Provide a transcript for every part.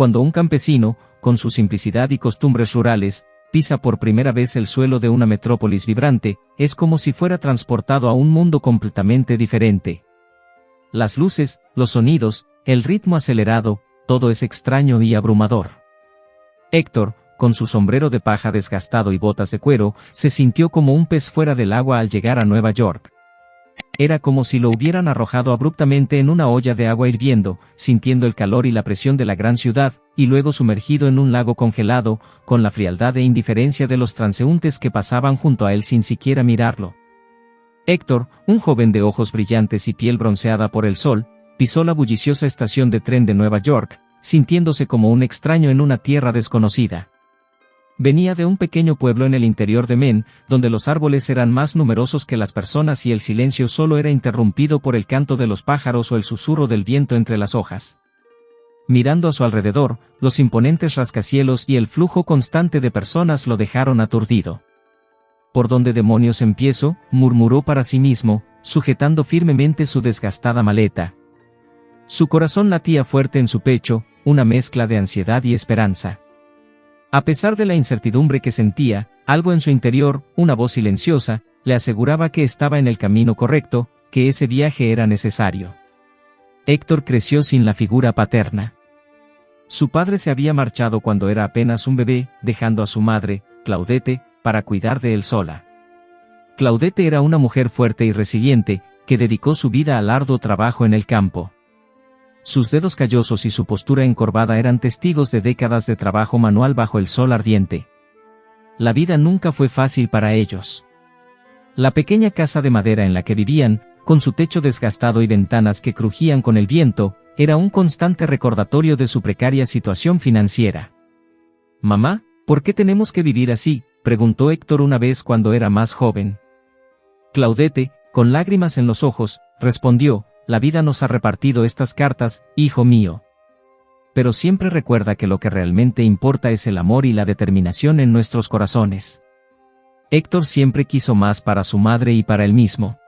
cuando un campesino, con su simplicidad y costumbres rurales, pisa por primera vez el suelo de una metrópolis vibrante, es como si fuera transportado a un mundo completamente diferente. Las luces, los sonidos, el ritmo acelerado, todo es extraño y abrumador. Héctor, con su sombrero de paja desgastado y botas de cuero, se sintió como un pez fuera del agua al llegar a Nueva York. Era como si lo hubieran arrojado abruptamente en una olla de agua hirviendo, sintiendo el calor y la presión de la gran ciudad, y luego sumergido en un lago congelado, con la frialdad e indiferencia de los transeúntes que pasaban junto a él sin siquiera mirarlo. Héctor, un joven de ojos brillantes y piel bronceada por el sol, pisó la bulliciosa estación de tren de Nueva York, sintiéndose como un extraño en una tierra desconocida. Venía de un pequeño pueblo en el interior de Maine, donde los árboles eran más numerosos que las personas y el silencio solo era interrumpido por el canto de los pájaros o el susurro del viento entre las hojas. Mirando a su alrededor, los imponentes rascacielos y el flujo constante de personas lo dejaron aturdido. ¿Por dónde demonios empiezo?, murmuró para sí mismo, sujetando firmemente su desgastada maleta. Su corazón latía fuerte en su pecho, una mezcla de ansiedad y esperanza. A pesar de la incertidumbre que sentía, algo en su interior, una voz silenciosa, le aseguraba que estaba en el camino correcto, que ese viaje era necesario. Héctor creció sin la figura paterna. Su padre se había marchado cuando era apenas un bebé, dejando a su madre, Claudette, para cuidar de él sola. Claudette era una mujer fuerte y resiliente, que dedicó su vida al arduo trabajo en el campo. Sus dedos callosos y su postura encorvada eran testigos de décadas de trabajo manual bajo el sol ardiente. La vida nunca fue fácil para ellos. La pequeña casa de madera en la que vivían, con su techo desgastado y ventanas que crujían con el viento, era un constante recordatorio de su precaria situación financiera. «Mamá, ¿por qué tenemos que vivir así?», preguntó Héctor una vez cuando era más joven. Claudette, con lágrimas en los ojos, respondió: «La vida nos ha repartido estas cartas, hijo mío. Pero siempre recuerda que lo que realmente importa es el amor y la determinación en nuestros corazones». Héctor siempre quiso más para su madre y para él mismo.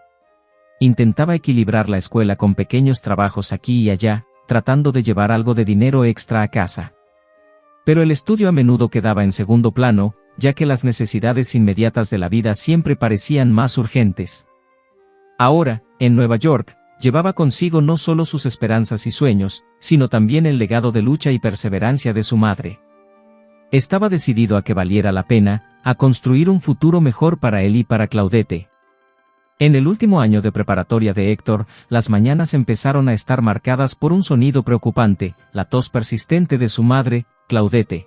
Intentaba equilibrar la escuela con pequeños trabajos aquí y allá, tratando de llevar algo de dinero extra a casa. Pero el estudio a menudo quedaba en segundo plano, ya que las necesidades inmediatas de la vida siempre parecían más urgentes. Ahora, en Nueva York, llevaba consigo no solo sus esperanzas y sueños, sino también el legado de lucha y perseverancia de su madre. Estaba decidido a que valiera la pena, a construir un futuro mejor para él y para Claudette. En el último año de preparatoria de Héctor, las mañanas empezaron a estar marcadas por un sonido preocupante, la tos persistente de su madre, Claudette.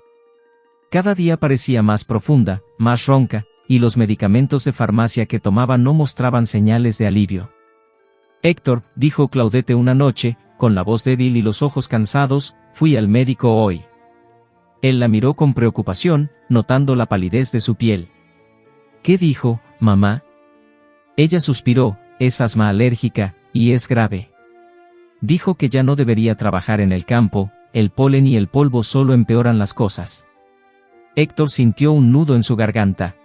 Cada día parecía más profunda, más ronca, y los medicamentos de farmacia que tomaba no mostraban señales de alivio. «Héctor», dijo Claudette una noche, con la voz débil y los ojos cansados, «fui al médico hoy». Él la miró con preocupación, notando la palidez de su piel. «¿Qué dijo, mamá?». Ella suspiró: «Es asma alérgica, y es grave. Dijo que ya no debería trabajar en el campo, el polen y el polvo solo empeoran las cosas». Héctor sintió un nudo en su garganta.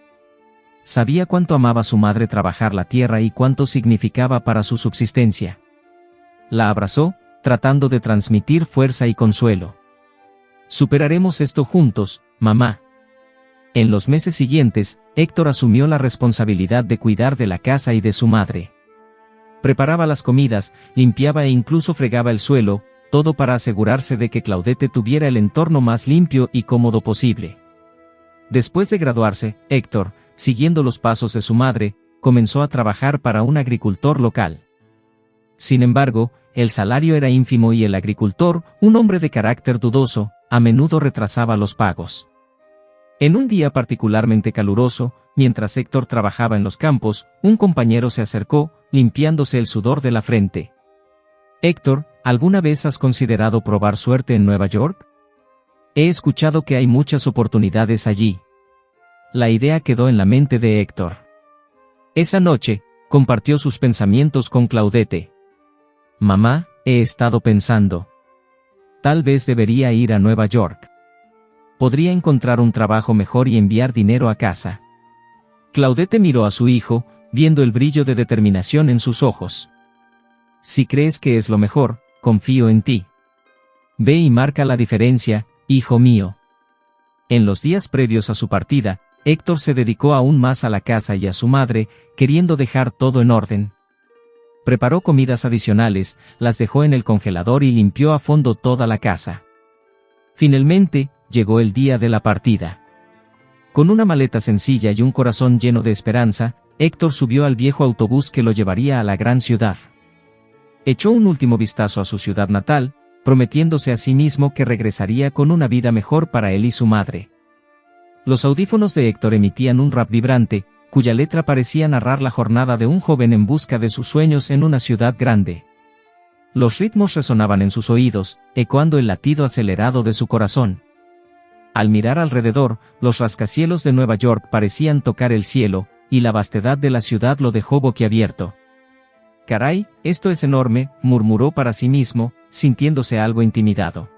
Sabía cuánto amaba su madre trabajar la tierra y cuánto significaba para su subsistencia. La abrazó, tratando de transmitir fuerza y consuelo. «Superaremos esto juntos, mamá». En los meses siguientes, Héctor asumió la responsabilidad de cuidar de la casa y de su madre. Preparaba las comidas, limpiaba e incluso fregaba el suelo, todo para asegurarse de que Claudette tuviera el entorno más limpio y cómodo posible. Después de graduarse, Héctor, siguiendo los pasos de su madre, comenzó a trabajar para un agricultor local. Sin embargo, el salario era ínfimo y el agricultor, un hombre de carácter dudoso, a menudo retrasaba los pagos. En un día particularmente caluroso, mientras Héctor trabajaba en los campos, un compañero se acercó, limpiándose el sudor de la frente. «Héctor, ¿alguna vez has considerado probar suerte en Nueva York? He escuchado que hay muchas oportunidades allí». La idea quedó en la mente de Héctor. Esa noche, compartió sus pensamientos con Claudette. «Mamá, he estado pensando. Tal vez debería ir a Nueva York. Podría encontrar un trabajo mejor y enviar dinero a casa». Claudette miró a su hijo, viendo el brillo de determinación en sus ojos. «Si crees que es lo mejor, confío en ti. Ve y marca la diferencia, hijo mío. En los días previos a su partida, Héctor se dedicó aún más a la casa y a su madre, queriendo dejar todo en orden. Preparó comidas adicionales, las dejó en el congelador y limpió a fondo toda la casa. Finalmente, llegó el día de la partida. Con una maleta sencilla y un corazón lleno de esperanza, Héctor subió al viejo autobús que lo llevaría a la gran ciudad. Echó un último vistazo a su ciudad natal, prometiéndose a sí mismo que regresaría con una vida mejor para él y su madre. Los audífonos de Héctor emitían un rap vibrante, cuya letra parecía narrar la jornada de un joven en busca de sus sueños en una ciudad grande. Los ritmos resonaban en sus oídos, ecoando el latido acelerado de su corazón. Al mirar alrededor, los rascacielos de Nueva York parecían tocar el cielo, y la vastedad de la ciudad lo dejó boquiabierto. «Caray, esto es enorme», murmuró para sí mismo, sintiéndose algo intimidado.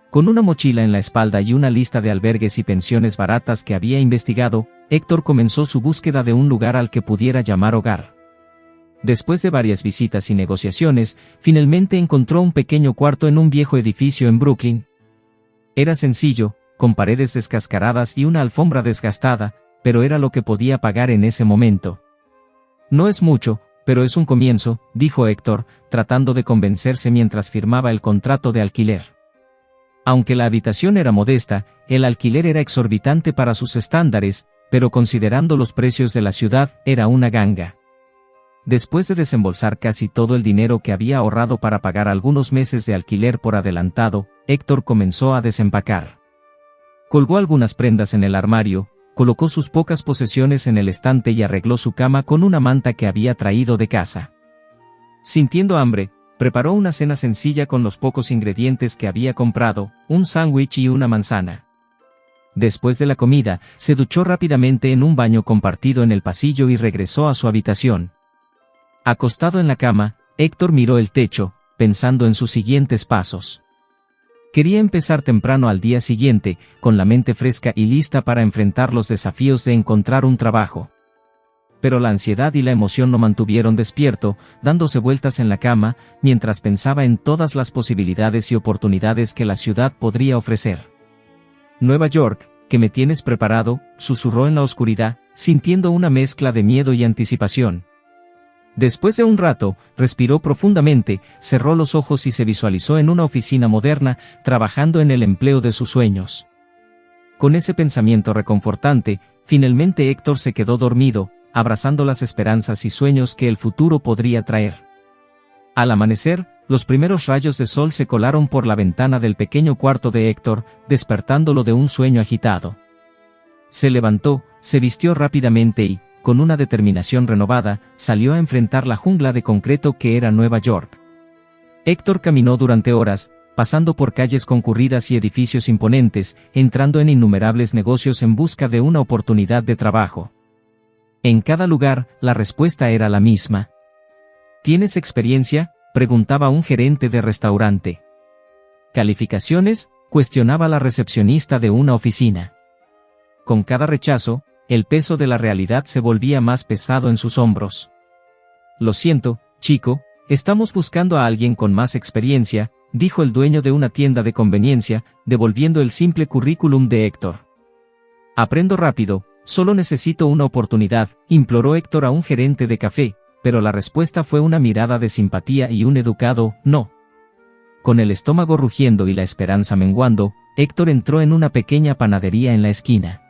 Con una mochila en la espalda y una lista de albergues y pensiones baratas que había investigado, Héctor comenzó su búsqueda de un lugar al que pudiera llamar hogar. Después de varias visitas y negociaciones, finalmente encontró un pequeño cuarto en un viejo edificio en Brooklyn. Era sencillo, con paredes descascaradas y una alfombra desgastada, pero era lo que podía pagar en ese momento. «No es mucho, pero es un comienzo», dijo Héctor, tratando de convencerse mientras firmaba el contrato de alquiler. Aunque la habitación era modesta, el alquiler era exorbitante para sus estándares, pero considerando los precios de la ciudad, era una ganga. Después de desembolsar casi todo el dinero que había ahorrado para pagar algunos meses de alquiler por adelantado, Héctor comenzó a desempacar. Colgó algunas prendas en el armario, colocó sus pocas posesiones en el estante y arregló su cama con una manta que había traído de casa. Sintiendo hambre, preparó una cena sencilla con los pocos ingredientes que había comprado, un sándwich y una manzana. Después de la comida, se duchó rápidamente en un baño compartido en el pasillo y regresó a su habitación. Acostado en la cama, Héctor miró el techo, pensando en sus siguientes pasos. Quería empezar temprano al día siguiente, con la mente fresca y lista para enfrentar los desafíos de encontrar un trabajo. Pero la ansiedad y la emoción lo mantuvieron despierto, dándose vueltas en la cama, mientras pensaba en todas las posibilidades y oportunidades que la ciudad podría ofrecer. «Nueva York, ¿qué me tienes preparado?», susurró en la oscuridad, sintiendo una mezcla de miedo y anticipación. Después de un rato, respiró profundamente, cerró los ojos y se visualizó en una oficina moderna, trabajando en el empleo de sus sueños. Con ese pensamiento reconfortante, finalmente Héctor se quedó dormido, abrazando las esperanzas y sueños que el futuro podría traer. Al amanecer, los primeros rayos de sol se colaron por la ventana del pequeño cuarto de Héctor, despertándolo de un sueño agitado. Se levantó, se vistió rápidamente y, con una determinación renovada, salió a enfrentar la jungla de concreto que era Nueva York. Héctor caminó durante horas, pasando por calles concurridas y edificios imponentes, entrando en innumerables negocios en busca de una oportunidad de trabajo. En cada lugar, la respuesta era la misma. ¿Tienes experiencia?, preguntaba un gerente de restaurante. ¿Calificaciones?, cuestionaba la recepcionista de una oficina. Con cada rechazo, el peso de la realidad se volvía más pesado en sus hombros. «Lo siento, chico, estamos buscando a alguien con más experiencia», dijo el dueño de una tienda de conveniencia, devolviendo el simple currículum de Héctor. «Aprendo rápido, solo necesito una oportunidad», imploró Héctor a un gerente de café, pero la respuesta fue una mirada de simpatía y un educado «no». Con el estómago rugiendo y la esperanza menguando, Héctor entró en una pequeña panadería en la esquina.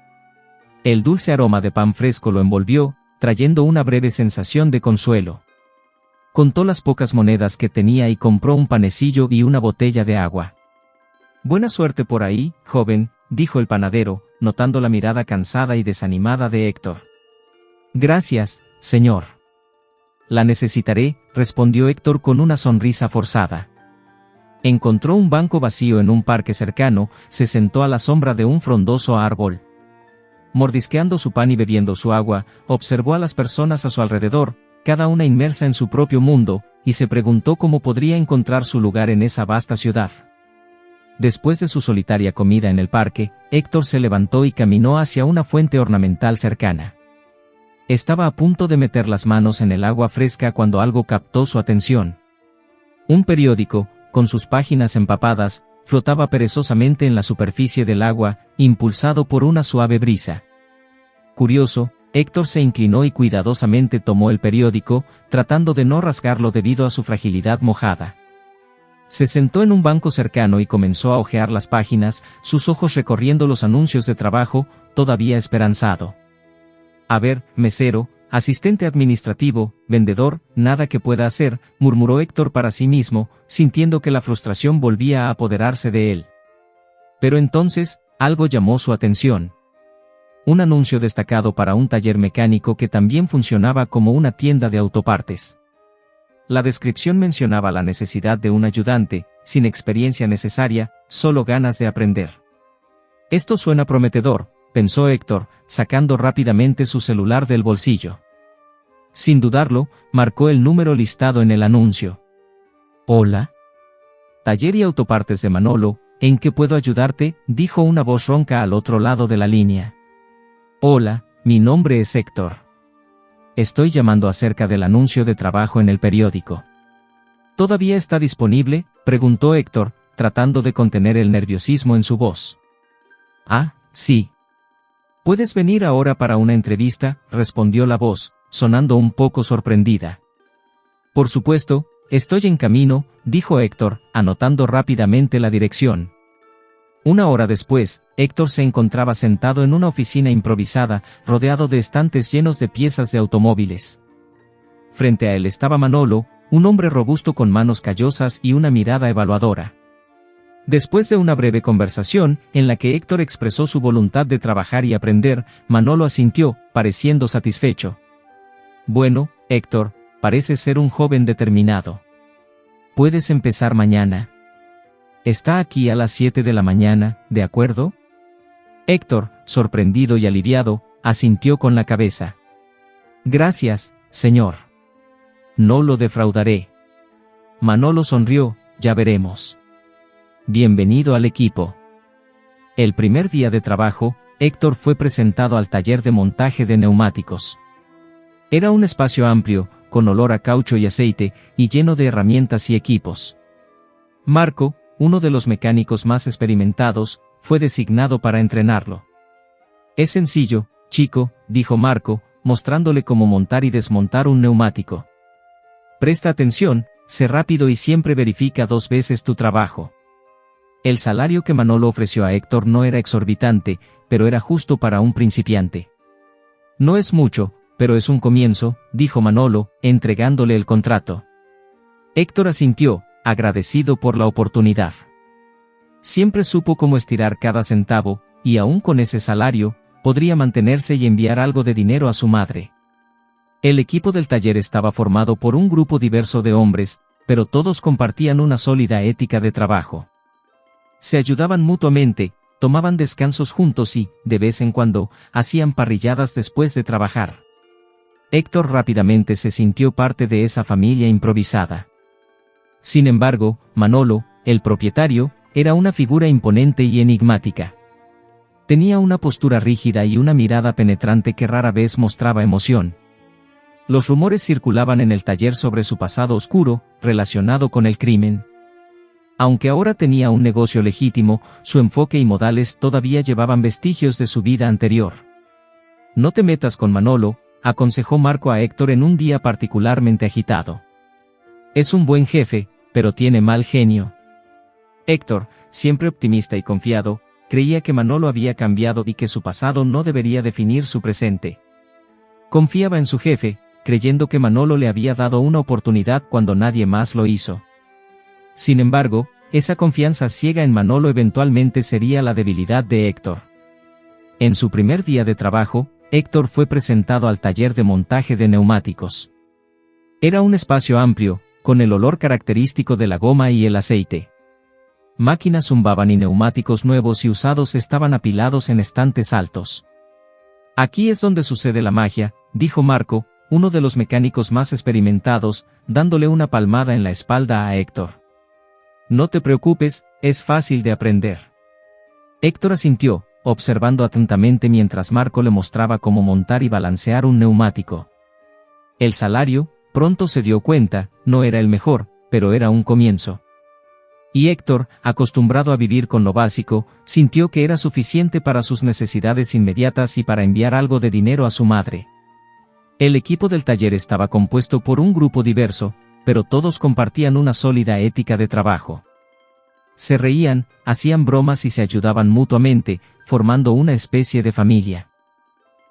El dulce aroma de pan fresco lo envolvió, trayendo una breve sensación de consuelo. Contó las pocas monedas que tenía y compró un panecillo y una botella de agua. «Buena suerte por ahí, joven», dijo el panadero, notando la mirada cansada y desanimada de Héctor. «Gracias, señor. La necesitaré», respondió Héctor con una sonrisa forzada. Encontró un banco vacío en un parque cercano, se sentó a la sombra de un frondoso árbol. Mordisqueando su pan y bebiendo su agua, observó a las personas a su alrededor, cada una inmersa en su propio mundo, y se preguntó cómo podría encontrar su lugar en esa vasta ciudad. Después de su solitaria comida en el parque, Héctor se levantó y caminó hacia una fuente ornamental cercana. Estaba a punto de meter las manos en el agua fresca cuando algo captó su atención. Un periódico, con sus páginas empapadas, flotaba perezosamente en la superficie del agua, impulsado por una suave brisa. Curioso, Héctor se inclinó y cuidadosamente tomó el periódico, tratando de no rasgarlo debido a su fragilidad mojada. Se sentó en un banco cercano y comenzó a hojear las páginas, sus ojos recorriendo los anuncios de trabajo, todavía esperanzado. A ver, mesero, asistente administrativo, vendedor, nada que pueda hacer, murmuró Héctor para sí mismo, sintiendo que la frustración volvía a apoderarse de él. Pero entonces, algo llamó su atención. Un anuncio destacado para un taller mecánico que también funcionaba como una tienda de autopartes. La descripción mencionaba la necesidad de un ayudante, sin experiencia necesaria, solo ganas de aprender. Esto suena prometedor, pensó Héctor, sacando rápidamente su celular del bolsillo. Sin dudarlo, marcó el número listado en el anuncio. «Hola. Taller y autopartes de Manolo, ¿en qué puedo ayudarte?», dijo una voz ronca al otro lado de la línea. «Hola, mi nombre es Héctor. Estoy llamando acerca del anuncio de trabajo en el periódico». «¿Todavía está disponible?», preguntó Héctor, tratando de contener el nerviosismo en su voz. «Ah, sí. ¿Puedes venir ahora para una entrevista?», respondió la voz, sonando un poco sorprendida. «Por supuesto, estoy en camino», dijo Héctor, anotando rápidamente la dirección. Una hora después, Héctor se encontraba sentado en una oficina improvisada, rodeado de estantes llenos de piezas de automóviles. Frente a él estaba Manolo, un hombre robusto con manos callosas y una mirada evaluadora. Después de una breve conversación, en la que Héctor expresó su voluntad de trabajar y aprender, Manolo asintió, pareciendo satisfecho. «Bueno, Héctor, pareces ser un joven determinado. Puedes empezar mañana. Está aquí a las 7 de la mañana, ¿de acuerdo?». Héctor, sorprendido y aliviado, asintió con la cabeza. «Gracias, señor. No lo defraudaré». Manolo sonrió, «Ya veremos. Bienvenido al equipo». El primer día de trabajo, Héctor fue presentado al taller de montaje de neumáticos. Era un espacio amplio, con olor a caucho y aceite, y lleno de herramientas y equipos. Marco, uno de los mecánicos más experimentados, fue designado para entrenarlo. «Es sencillo, chico», dijo Marco, mostrándole cómo montar y desmontar un neumático. «Presta atención, sé rápido y siempre verifica 2 veces tu trabajo». El salario que Manolo ofreció a Héctor no era exorbitante, pero era justo para un principiante. «No es mucho, pero es un comienzo», dijo Manolo, entregándole el contrato. Héctor asintió, agradecido por la oportunidad. Siempre supo cómo estirar cada centavo, y aún con ese salario, podría mantenerse y enviar algo de dinero a su madre. El equipo del taller estaba formado por un grupo diverso de hombres, pero todos compartían una sólida ética de trabajo. Se ayudaban mutuamente, tomaban descansos juntos y, de vez en cuando, hacían parrilladas después de trabajar. Héctor rápidamente se sintió parte de esa familia improvisada. Sin embargo, Manolo, el propietario, era una figura imponente y enigmática. Tenía una postura rígida y una mirada penetrante que rara vez mostraba emoción. Los rumores circulaban en el taller sobre su pasado oscuro, relacionado con el crimen. Aunque ahora tenía un negocio legítimo, su enfoque y modales todavía llevaban vestigios de su vida anterior. «No te metas con Manolo», aconsejó Marco a Héctor en un día particularmente agitado. «Es un buen jefe, pero tiene mal genio». Héctor, siempre optimista y confiado, creía que Manolo había cambiado y que su pasado no debería definir su presente. Confiaba en su jefe, creyendo que Manolo le había dado una oportunidad cuando nadie más lo hizo. Sin embargo, esa confianza ciega en Manolo eventualmente sería la debilidad de Héctor. En su primer día de trabajo, Héctor fue presentado al taller de montaje de neumáticos. Era un espacio amplio, con el olor característico de la goma y el aceite. Máquinas zumbaban y neumáticos nuevos y usados estaban apilados en estantes altos. «Aquí es donde sucede la magia», dijo Marco, uno de los mecánicos más experimentados, dándole una palmada en la espalda a Héctor. «No te preocupes, es fácil de aprender». Héctor asintió, observando atentamente mientras Marco le mostraba cómo montar y balancear un neumático. El salario, pronto se dio cuenta, no era el mejor, pero era un comienzo. Y Héctor, acostumbrado a vivir con lo básico, sintió que era suficiente para sus necesidades inmediatas y para enviar algo de dinero a su madre. El equipo del taller estaba compuesto por un grupo diverso, pero todos compartían una sólida ética de trabajo. Se reían, hacían bromas y se ayudaban mutuamente, formando una especie de familia.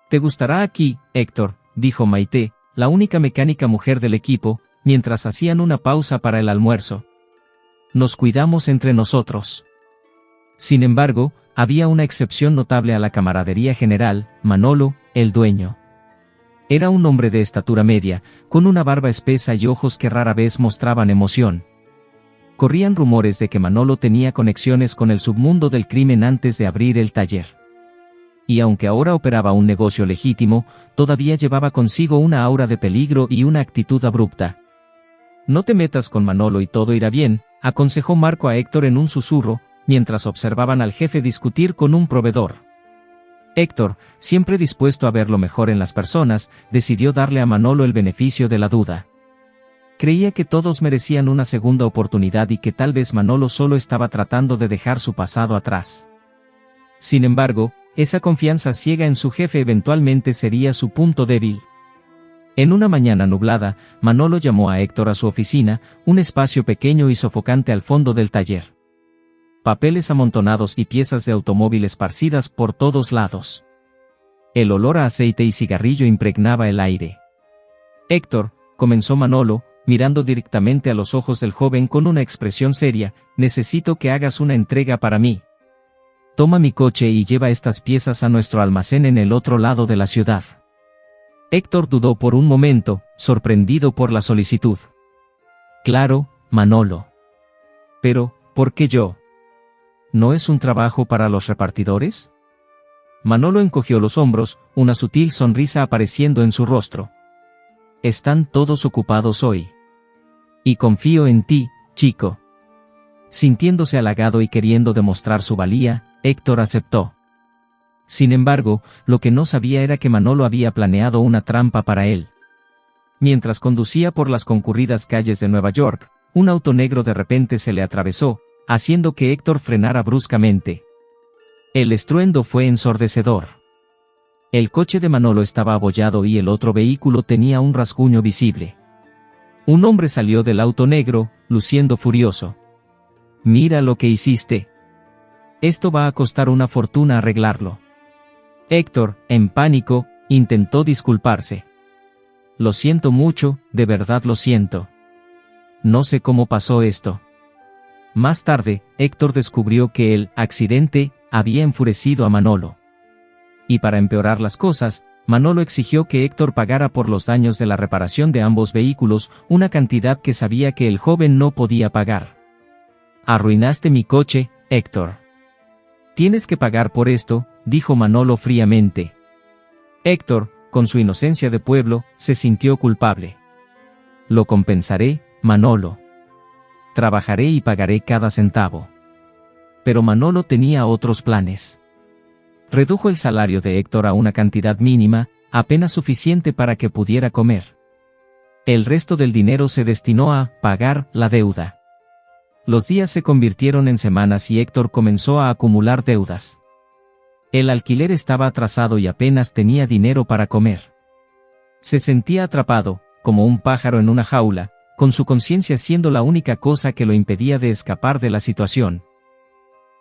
«Te gustará aquí, Héctor», dijo Maite, la única mecánica mujer del equipo, mientras hacían una pausa para el almuerzo. «Nos cuidamos entre nosotros». Sin embargo, había una excepción notable a la camaradería general: Manolo, el dueño. Era un hombre de estatura media, con una barba espesa y ojos que rara vez mostraban emoción. Corrían rumores de que Manolo tenía conexiones con el submundo del crimen antes de abrir el taller. Y aunque ahora operaba un negocio legítimo, todavía llevaba consigo una aura de peligro y una actitud abrupta. «No te metas con Manolo y todo irá bien», aconsejó Marco a Héctor en un susurro, mientras observaban al jefe discutir con un proveedor. Héctor, siempre dispuesto a ver lo mejor en las personas, decidió darle a Manolo el beneficio de la duda. Creía que todos merecían una segunda oportunidad y que tal vez Manolo solo estaba tratando de dejar su pasado atrás. Sin embargo, esa confianza ciega en su jefe eventualmente sería su punto débil. En una mañana nublada, Manolo llamó a Héctor a su oficina, un espacio pequeño y sofocante al fondo del taller. Papeles amontonados y piezas de automóvil esparcidas por todos lados. El olor a aceite y cigarrillo impregnaba el aire. «Héctor», comenzó Manolo, mirando directamente a los ojos del joven con una expresión seria, «necesito que hagas una entrega para mí. Toma mi coche y lleva estas piezas a nuestro almacén en el otro lado de la ciudad». Héctor dudó por un momento, sorprendido por la solicitud. «Claro, Manolo. Pero, ¿por qué yo? ¿No es un trabajo para los repartidores?». Manolo encogió los hombros, una sutil sonrisa apareciendo en su rostro. «Están todos ocupados hoy. Y confío en ti, chico». Sintiéndose halagado y queriendo demostrar su valía, Héctor aceptó. Sin embargo, lo que no sabía era que Manolo había planeado una trampa para él. Mientras conducía por las concurridas calles de Nueva York, un auto negro de repente se le atravesó, haciendo que Héctor frenara bruscamente. El estruendo fue ensordecedor. El coche de Manolo estaba abollado y el otro vehículo tenía un rasguño visible. Un hombre salió del auto negro, luciendo furioso. «Mira lo que hiciste. Esto va a costar una fortuna arreglarlo». Héctor, en pánico, intentó disculparse. «Lo siento mucho, de verdad lo siento. No sé cómo pasó esto». Más tarde, Héctor descubrió que el accidente había enfurecido a Manolo. Y para empeorar las cosas, Manolo exigió que Héctor pagara por los daños de la reparación de ambos vehículos, una cantidad que sabía que el joven no podía pagar. «Arruinaste mi coche, Héctor. Tienes que pagar por esto», dijo Manolo fríamente. Héctor, con su inocencia de pueblo, se sintió culpable. «Lo compensaré, Manolo. Trabajaré y pagaré cada centavo». Pero Manolo tenía otros planes. Redujo el salario de Héctor a una cantidad mínima, apenas suficiente para que pudiera comer. El resto del dinero se destinó a pagar la deuda. Los días se convirtieron en semanas y Héctor comenzó a acumular deudas. El alquiler estaba atrasado y apenas tenía dinero para comer. Se sentía atrapado, como un pájaro en una jaula, con su conciencia siendo la única cosa que lo impedía de escapar de la situación.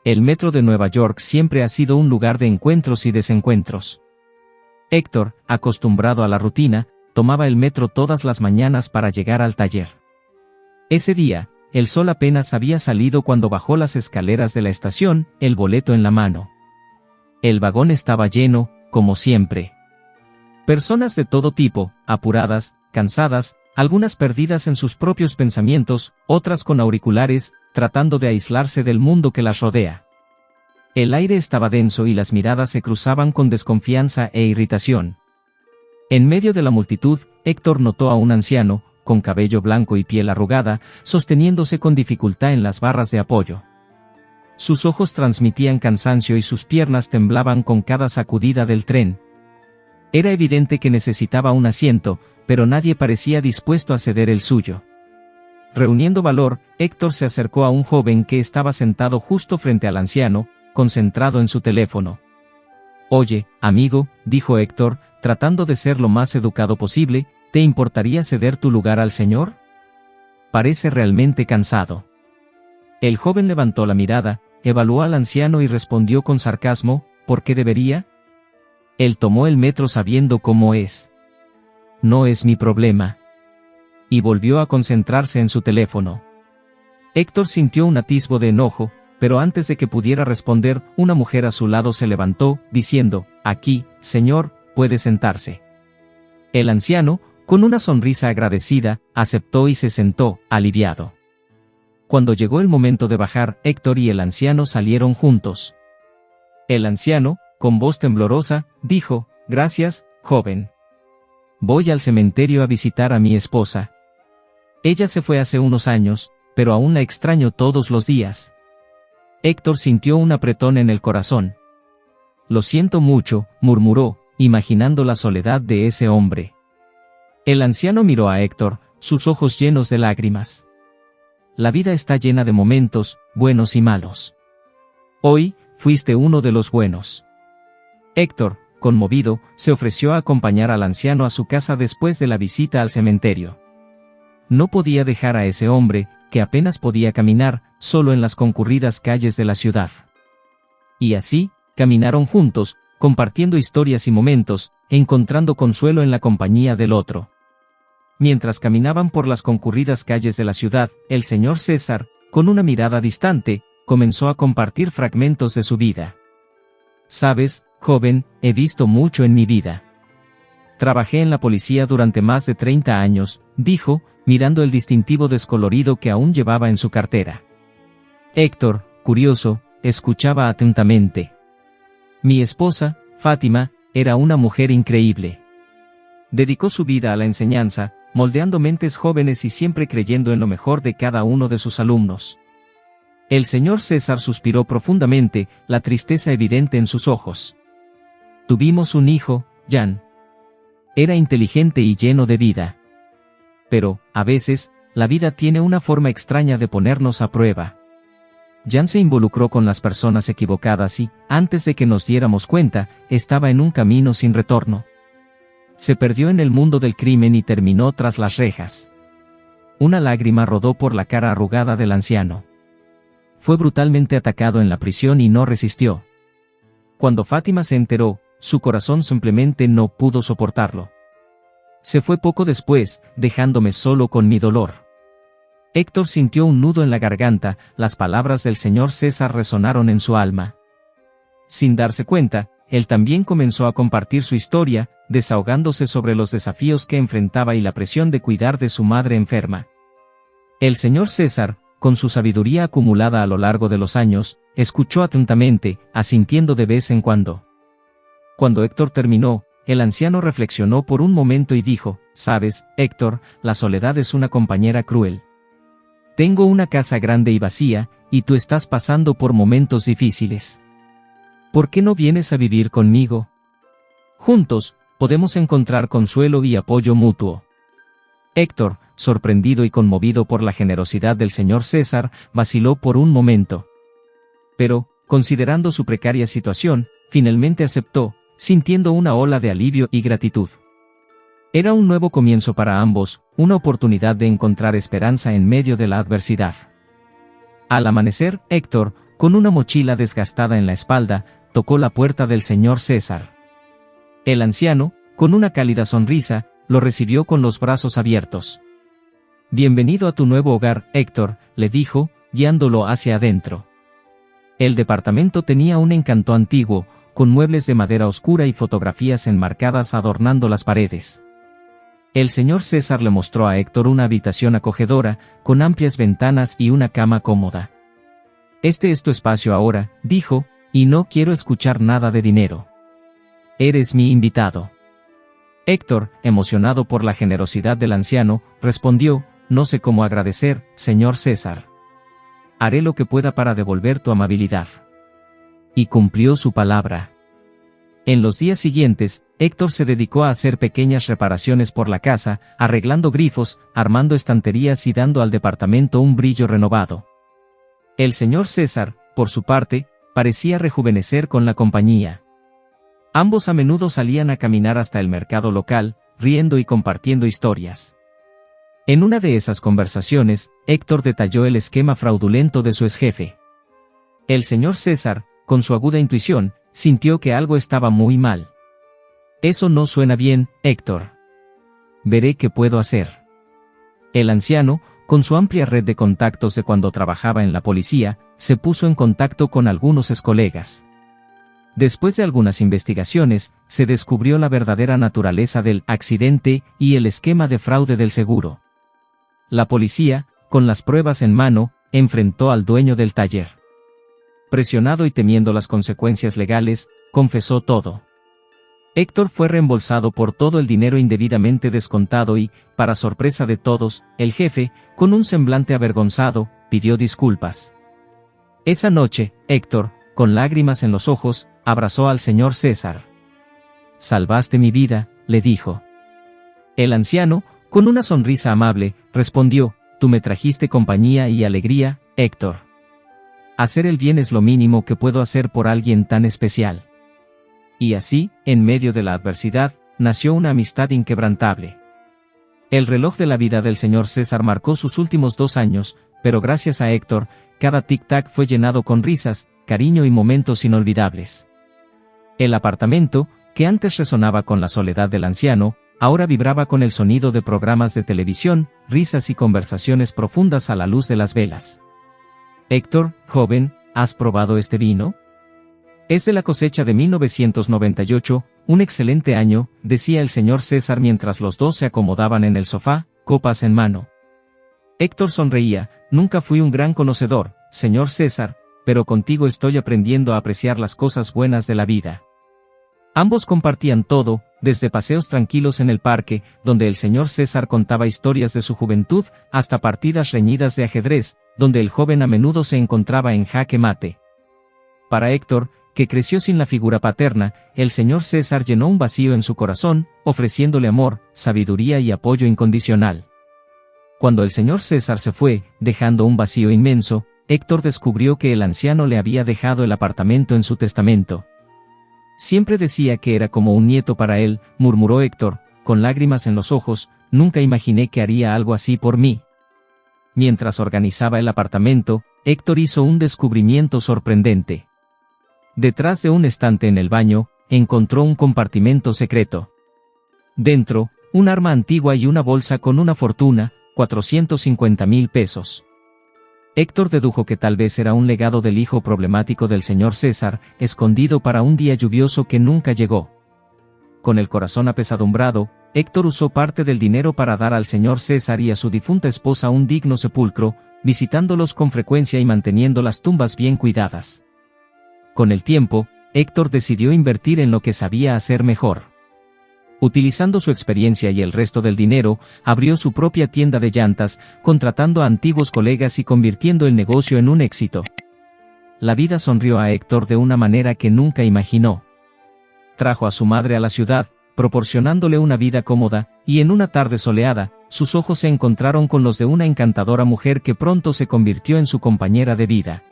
El metro de Nueva York siempre ha sido un lugar de encuentros y desencuentros. Héctor, acostumbrado a la rutina, tomaba el metro todas las mañanas para llegar al taller. Ese día, el sol apenas había salido cuando bajó las escaleras de la estación, el boleto en la mano. El vagón estaba lleno, como siempre. Personas de todo tipo, apuradas, cansadas, algunas perdidas en sus propios pensamientos, otras con auriculares, tratando de aislarse del mundo que las rodea. El aire estaba denso y las miradas se cruzaban con desconfianza e irritación. En medio de la multitud, Héctor notó a un anciano, con cabello blanco y piel arrugada, sosteniéndose con dificultad en las barras de apoyo. Sus ojos transmitían cansancio y sus piernas temblaban con cada sacudida del tren. Era evidente que necesitaba un asiento, pero nadie parecía dispuesto a ceder el suyo. Reuniendo valor, Héctor se acercó a un joven que estaba sentado justo frente al anciano, concentrado en su teléfono. «Oye, amigo», dijo Héctor, tratando de ser lo más educado posible, ¿te importaría ceder tu lugar al señor? Parece realmente cansado. El joven levantó la mirada, evaluó al anciano y respondió con sarcasmo, ¿por qué debería? Él tomó el metro sabiendo cómo es. No es mi problema. Y volvió a concentrarse en su teléfono. Héctor sintió un atisbo de enojo, pero antes de que pudiera responder, una mujer a su lado se levantó, diciendo, «Aquí, señor, puede sentarse». El anciano, con una sonrisa agradecida, aceptó y se sentó, aliviado. Cuando llegó el momento de bajar, Héctor y el anciano salieron juntos. El anciano, con voz temblorosa, dijo, «Gracias, joven. Voy al cementerio a visitar a mi esposa. Ella se fue hace unos años, pero aún la extraño todos los días». Héctor sintió un apretón en el corazón. «Lo siento mucho», murmuró, imaginando la soledad de ese hombre. El anciano miró a Héctor, sus ojos llenos de lágrimas. La vida está llena de momentos, buenos y malos. Hoy, fuiste uno de los buenos. Héctor, conmovido, se ofreció a acompañar al anciano a su casa después de la visita al cementerio. No podía dejar a ese hombre, que apenas podía caminar, solo en las concurridas calles de la ciudad. Y así, caminaron juntos, compartiendo historias y momentos, encontrando consuelo en la compañía del otro. Mientras caminaban por las concurridas calles de la ciudad, el señor César, con una mirada distante, comenzó a compartir fragmentos de su vida. «Sabes, joven, he visto mucho en mi vida. Trabajé en la policía durante más de 30 años», dijo, mirando el distintivo descolorido que aún llevaba en su cartera. Héctor, curioso, escuchaba atentamente. «Mi esposa, Fátima, era una mujer increíble. Dedicó su vida a la enseñanza, moldeando mentes jóvenes y siempre creyendo en lo mejor de cada uno de sus alumnos». El señor César suspiró profundamente, la tristeza evidente en sus ojos. «Tuvimos un hijo, Jan. Era inteligente y lleno de vida. Pero, a veces, la vida tiene una forma extraña de ponernos a prueba. Jan se involucró con las personas equivocadas y, antes de que nos diéramos cuenta, estaba en un camino sin retorno. Se perdió en el mundo del crimen y terminó tras las rejas». Una lágrima rodó por la cara arrugada del anciano. Fue brutalmente atacado en la prisión y no resistió. Cuando Fátima se enteró, su corazón simplemente no pudo soportarlo. Se fue poco después, dejándome solo con mi dolor. Héctor sintió un nudo en la garganta, las palabras del señor César resonaron en su alma. Sin darse cuenta, él también comenzó a compartir su historia, desahogándose sobre los desafíos que enfrentaba y la presión de cuidar de su madre enferma. El señor César, con su sabiduría acumulada a lo largo de los años, escuchó atentamente, asintiendo de vez en cuando. Cuando Héctor terminó, el anciano reflexionó por un momento y dijo, «Sabes, Héctor, la soledad es una compañera cruel. Tengo una casa grande y vacía, y tú estás pasando por momentos difíciles. ¿Por qué no vienes a vivir conmigo? Juntos, podemos encontrar consuelo y apoyo mutuo». Héctor, sorprendido y conmovido por la generosidad del señor César, vaciló por un momento. Pero, considerando su precaria situación, finalmente aceptó, sintiendo una ola de alivio y gratitud. Era un nuevo comienzo para ambos, una oportunidad de encontrar esperanza en medio de la adversidad. Al amanecer, Héctor, con una mochila desgastada en la espalda, tocó la puerta del señor César. El anciano, con una cálida sonrisa, lo recibió con los brazos abiertos. «Bienvenido a tu nuevo hogar, Héctor», le dijo, guiándolo hacia adentro. El departamento tenía un encanto antiguo, con muebles de madera oscura y fotografías enmarcadas adornando las paredes. El señor César le mostró a Héctor una habitación acogedora, con amplias ventanas y una cama cómoda. «Este es tu espacio ahora», dijo, «y no quiero escuchar nada de dinero. Eres mi invitado». Héctor, emocionado por la generosidad del anciano, respondió, «No sé cómo agradecer, señor César. Haré lo que pueda para devolver tu amabilidad». Y cumplió su palabra. En los días siguientes, Héctor se dedicó a hacer pequeñas reparaciones por la casa, arreglando grifos, armando estanterías y dando al departamento un brillo renovado. El señor César, por su parte, parecía rejuvenecer con la compañía. Ambos a menudo salían a caminar hasta el mercado local, riendo y compartiendo historias. En una de esas conversaciones, Héctor detalló el esquema fraudulento de su exjefe. El señor César, con su aguda intuición, sintió que algo estaba muy mal. Eso no suena bien, Héctor. Veré qué puedo hacer. El anciano, con su amplia red de contactos de cuando trabajaba en la policía, se puso en contacto con algunos excolegas. Después de algunas investigaciones, se descubrió la verdadera naturaleza del accidente y el esquema de fraude del seguro. La policía, con las pruebas en mano, enfrentó al dueño del taller. Presionado y temiendo las consecuencias legales, confesó todo. Héctor fue reembolsado por todo el dinero indebidamente descontado y, para sorpresa de todos, el jefe, con un semblante avergonzado, pidió disculpas. Esa noche, Héctor, con lágrimas en los ojos, abrazó al señor César. «Salvaste mi vida», le dijo. El anciano, con una sonrisa amable, respondió: «Tú me trajiste compañía y alegría, Héctor. Hacer el bien es lo mínimo que puedo hacer por alguien tan especial». Y así, en medio de la adversidad, nació una amistad inquebrantable. El reloj de la vida del señor César marcó sus últimos 2 años, pero gracias a Héctor, cada tic-tac fue llenado con risas, cariño y momentos inolvidables. El apartamento, que antes resonaba con la soledad del anciano, ahora vibraba con el sonido de programas de televisión, risas y conversaciones profundas a la luz de las velas. «Héctor, joven, ¿has probado este vino? Es de la cosecha de 1998, un excelente año», decía el señor César mientras los dos se acomodaban en el sofá, copas en mano. Héctor sonreía: «Nunca fui un gran conocedor, señor César, pero contigo estoy aprendiendo a apreciar las cosas buenas de la vida». Ambos compartían todo, desde paseos tranquilos en el parque, donde el señor César contaba historias de su juventud, hasta partidas reñidas de ajedrez, donde el joven a menudo se encontraba en jaque mate. Para Héctor, que creció sin la figura paterna, el señor César llenó un vacío en su corazón, ofreciéndole amor, sabiduría y apoyo incondicional. Cuando el señor César se fue, dejando un vacío inmenso, Héctor descubrió que el anciano le había dejado el apartamento en su testamento. «Siempre decía que era como un nieto para él», murmuró Héctor, con lágrimas en los ojos. «Nunca imaginé que haría algo así por mí». Mientras organizaba el apartamento, Héctor hizo un descubrimiento sorprendente. Detrás de un estante en el baño, encontró un compartimento secreto. Dentro, un arma antigua y una bolsa con una fortuna, 450,000 pesos. Héctor dedujo que tal vez era un legado del hijo problemático del señor César, escondido para un día lluvioso que nunca llegó. Con el corazón apesadumbrado, Héctor usó parte del dinero para dar al señor César y a su difunta esposa un digno sepulcro, visitándolos con frecuencia y manteniendo las tumbas bien cuidadas. Con el tiempo, Héctor decidió invertir en lo que sabía hacer mejor. Utilizando su experiencia y el resto del dinero, abrió su propia tienda de llantas, contratando a antiguos colegas y convirtiendo el negocio en un éxito. La vida sonrió a Héctor de una manera que nunca imaginó. Trajo a su madre a la ciudad, proporcionándole una vida cómoda, y en una tarde soleada, sus ojos se encontraron con los de una encantadora mujer que pronto se convirtió en su compañera de vida.